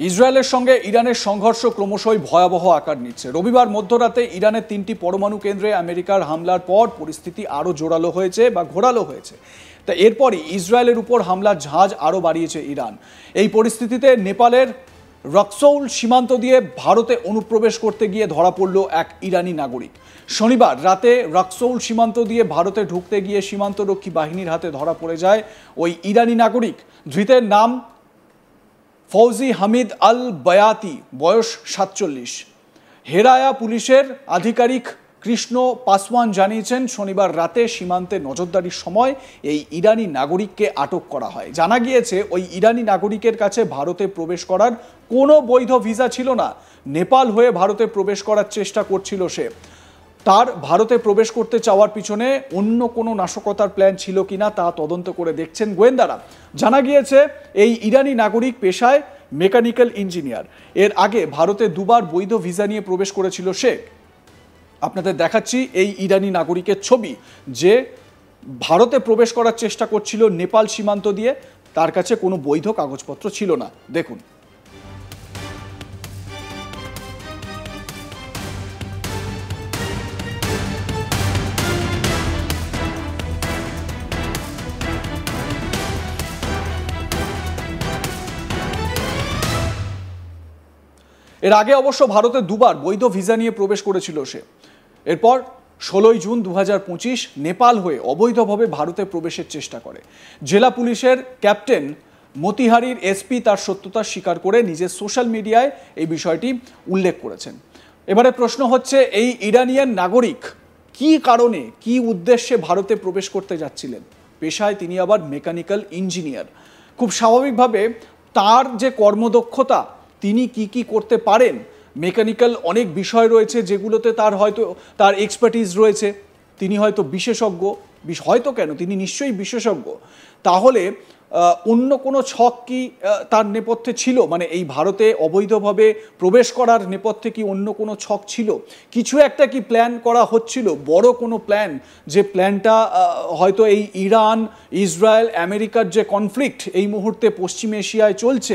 ইসরায়েলের সঙ্গে ইরানের সংঘর্ষ ক্রমশই ভয়াবহ আকার নিচ্ছে। রবিবার মধ্যরাতে ইরানের 3টি পরমাণু কেন্দ্রে আমেরিকার হামলার পর পরিস্থিতি আরও জোরালো হয়েছে বা ঘোরালো হয়েছে। তা এরপরই ইসরায়েলের উপর হামলার ঝাঁজ আরও বাড়িয়েছে ইরান। এই পরিস্থিতিতে নেপালের রক্সৌল সীমান্ত দিয়ে ভারতে অনুপ্রবেশ করতে গিয়ে ধরা পড়ল এক ইরানি নাগরিক। শনিবার রাতে রক্সৌল সীমান্ত দিয়ে ভারতে ঢুকতে গিয়ে সীমান্তরক্ষী বাহিনীর হাতে ধরা পড়ে যায় ওই ইরানি নাগরিক। ধৃতের নাম ফৌজি হামিদ আল বায়াতি, বয়স 47। হেরায়া পুলিশের আধিকারিক কৃষ্ণ পাসওয়ান জানিয়েছেন, শনিবার রাতে সীমান্তে নজরদারির সময় এই ইরানি নাগরিককে আটক করা হয়। জানা গিয়েছে ওই ইরানি নাগরিকের কাছে ভারতে প্রবেশ করার কোনো বৈধ ভিসা ছিল না। নেপাল হয়ে ভারতে প্রবেশ করার চেষ্টা করছিল সে। তার ভারতে প্রবেশ করতে চাওয়ার পিছনে অন্য কোনো নাশকতার প্ল্যান ছিল কিনা তা তদন্ত করে দেখছেন গোয়েন্দারা। জানা গিয়েছে এই ইরানি নাগরিক পেশায় মেকানিক্যাল ইঞ্জিনিয়ার। এর আগে ভারতে দুবার বৈধ ভিসা নিয়ে প্রবেশ করেছিল সে। আপনাদের দেখাচ্ছি এই ইরানি নাগরিকের ছবি, যে ভারতে প্রবেশ করার চেষ্টা করছিল নেপাল সীমান্ত দিয়ে। তার কাছে কোনো বৈধ কাগজপত্র ছিল না। দেখুন। এর আগে অবশ্য ভারতে দুবার বৈধ ভিসা নিয়ে প্রবেশ করেছিল সে। এরপর 16 জুন 2025 নেপাল হয়ে অবৈধভাবে ভারতে প্রবেশের চেষ্টা করে। জেলা পুলিশের ক্যাপ্টেন মতিহারির এসপি তার সত্যতা স্বীকার করে নিজের সোশ্যাল মিডিয়ায় এই বিষয়টি উল্লেখ করেছেন। এবারে প্রশ্ন হচ্ছে, এই ইরানিয়ান নাগরিক কি কারণে, কি উদ্দেশ্যে ভারতে প্রবেশ করতে যাচ্ছিলেন? পেশায় তিনি আবার মেকানিক্যাল ইঞ্জিনিয়ার। খুব স্বাভাবিকভাবে তার যে কর্মদক্ষতা, তিনি কি করতে পারেন, মেকানিক্যাল অনেক বিষয় রয়েছে যেগুলোতে তার এক্সপার্টিস রয়েছে। তিনি হয়তো বিশেষজ্ঞ, হয়তো কেন, তিনি নিশ্চয়ই বিশেষজ্ঞ। তাহলে অন্য কোনো ছক কি তার নেপথ্যে ছিল? মানে এই ভারতে অবৈধভাবে প্রবেশ করার নেপথ্যে কি অন্য কোনো ছক ছিল? কিছু একটা কি প্ল্যান করা হচ্ছিল, বড় কোনো প্ল্যান, যে প্ল্যানটা হয়তো এই ইরান, ইসরায়েল, আমেরিকার যে কনফ্লিক্ট এই মুহূর্তে পশ্চিম এশিয়ায় চলছে,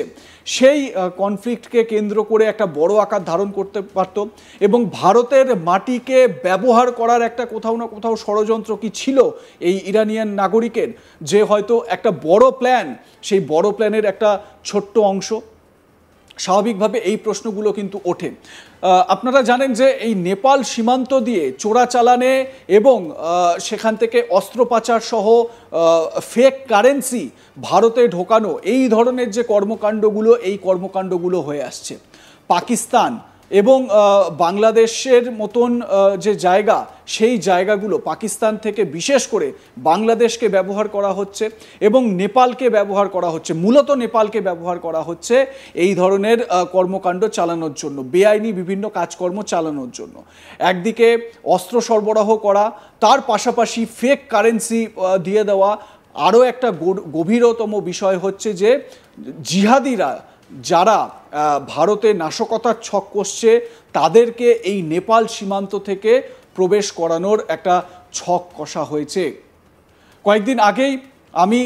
সেই কনফ্লিক্টকে কেন্দ্র করে একটা বড় আকার ধারণ করতে পারত। এবং ভারতের মাটিকে ব্যবহার করার একটা কোথাও না কোথাও ষড়যন্ত্র কি ছিল এই ইরানিয়ান নাগরিকের, যে হয়তো একটা বড় প্ল্যান, সেই বড় প্ল্যানের একটা ছোট্ট অংশ? স্বাভাবিকভাবে এই প্রশ্নগুলো কিন্তু ওঠে। আপনারা জানেন যে এই নেপাল সীমান্ত দিয়ে চোরাচালানে এবং সেখান থেকে অস্ত্র পাচার সহ ফেক কারেন্সি ভারতে ঢোকানো, এই ধরনের যে কর্মকাণ্ডগুলো, এই কর্মকাণ্ডগুলো হয়ে আসছে। পাকিস্তান এবং বাংলাদেশের মতন যে জায়গা, সেই জায়গাগুলো পাকিস্তান থেকে বিশেষ করে বাংলাদেশকে ব্যবহার করা হচ্ছে এবং নেপালকে ব্যবহার করা হচ্ছে, মূলত নেপালকে ব্যবহার করা হচ্ছে এই ধরনের কর্মকাণ্ড চালানোর জন্য, বেআইনি বিভিন্ন কাজকর্ম চালানোর জন্য। একদিকে অস্ত্র সরবরাহ করা, তার পাশাপাশি ফেক কারেন্সি দিয়ে দেওয়া। আরও একটা গভীরতম বিষয় হচ্ছে যে জিহাদিরা যারা ভারতে নাশকতার ছক কষছে, তাদেরকে এই নেপাল সীমান্ত থেকে প্রবেশ করানোর একটা ছক কষা হয়েছে। কয়েকদিন আগেই আমি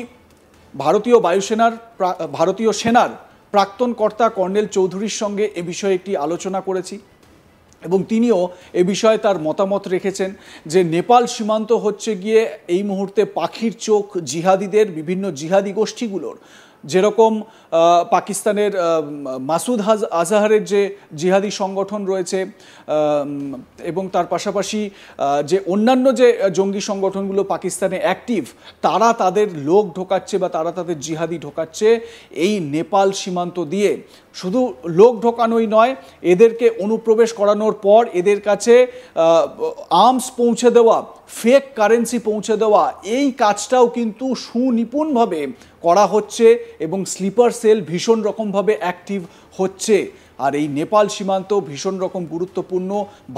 ভারতীয় সেনার প্রাক্তন কর্তা কর্নেল চৌধুরীর সঙ্গে এ বিষয়ে একটি আলোচনা করেছি এবং তিনিও এ বিষয়ে তার মতামত রেখেছেন যে নেপাল সীমান্ত হচ্ছে গিয়ে এই মুহূর্তে পাখির চোখ জিহাদিদের, বিভিন্ন জিহাদি গোষ্ঠীগুলোর। যেরকম পাকিস্তানের মাসুদ আজহারের যে জিহাদি সংগঠন রয়েছে এবং তার পাশাপাশি যে অন্যান্য যে জঙ্গি সংগঠনগুলো পাকিস্তানে অ্যাক্টিভ, তারা তাদের লোক ঢোকাচ্ছে বা তারা তাদের জিহাদি ঢোকাচ্ছে এই নেপাল সীমান্ত দিয়ে। শুধু লোক ঢোকানোই নয়, এদেরকে অনুপ্রবেশ করানোর পর এদের কাছে আর্মস পৌঁছে দেওয়া, ফেক কারেন্সি পৌঁছে দেওয়া, এই কাজটাও কিন্তু সুনিপুণভাবে করা হচ্ছে এবং স্লিপার সেল ভীষণ রকমভাবে অ্যাক্টিভ হচ্ছে। আর এই নেপাল সীমান্ত ভীষণ রকম গুরুত্বপূর্ণ।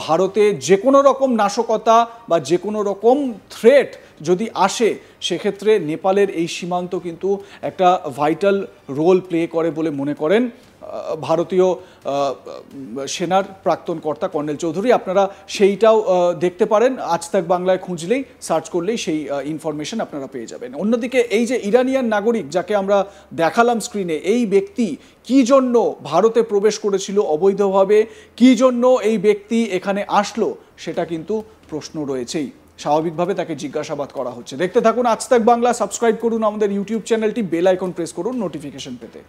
ভারতে যে কোনো রকম নাশকতা বা যে কোনো রকম থ্রেট যদি আসে সেক্ষেত্রে নেপালের এই সীমান্ত কিন্তু একটা ভাইটাল রোল প্লে করে বলে মনে করেন ভারতীয় সেনার প্রাক্তন কর্তা কর্নেল চৌধুরী। আপনারা সেইটাও দেখতে পারেন, আজ তাক বাংলায় খুঁজলেই সার্চ করলেই সেই ইনফরমেশন আপনারা পেয়ে যাবেন। অন্যদিকে এই যে ইরানিয়ান নাগরিক যাকে আমরা দেখালাম স্ক্রিনে, এই ব্যক্তি কি জন্য ভারতে প্রবেশ করেছিল অবৈধভাবে, কি জন্য এই ব্যক্তি এখানে আসলো, সেটা কিন্তু প্রশ্ন রয়েছেই। স্বাভাবিকভাবে তাকে জিজ্ঞাসাবাদ করা হচ্ছে। দেখতে থাকুন আজ তাক বাংলা, সাবস্ক্রাইব করুন আমাদের ইউটিউব চ্যানেলটি, বেল আইকন প্রেস করুন নোটিফিকেশন পেতে।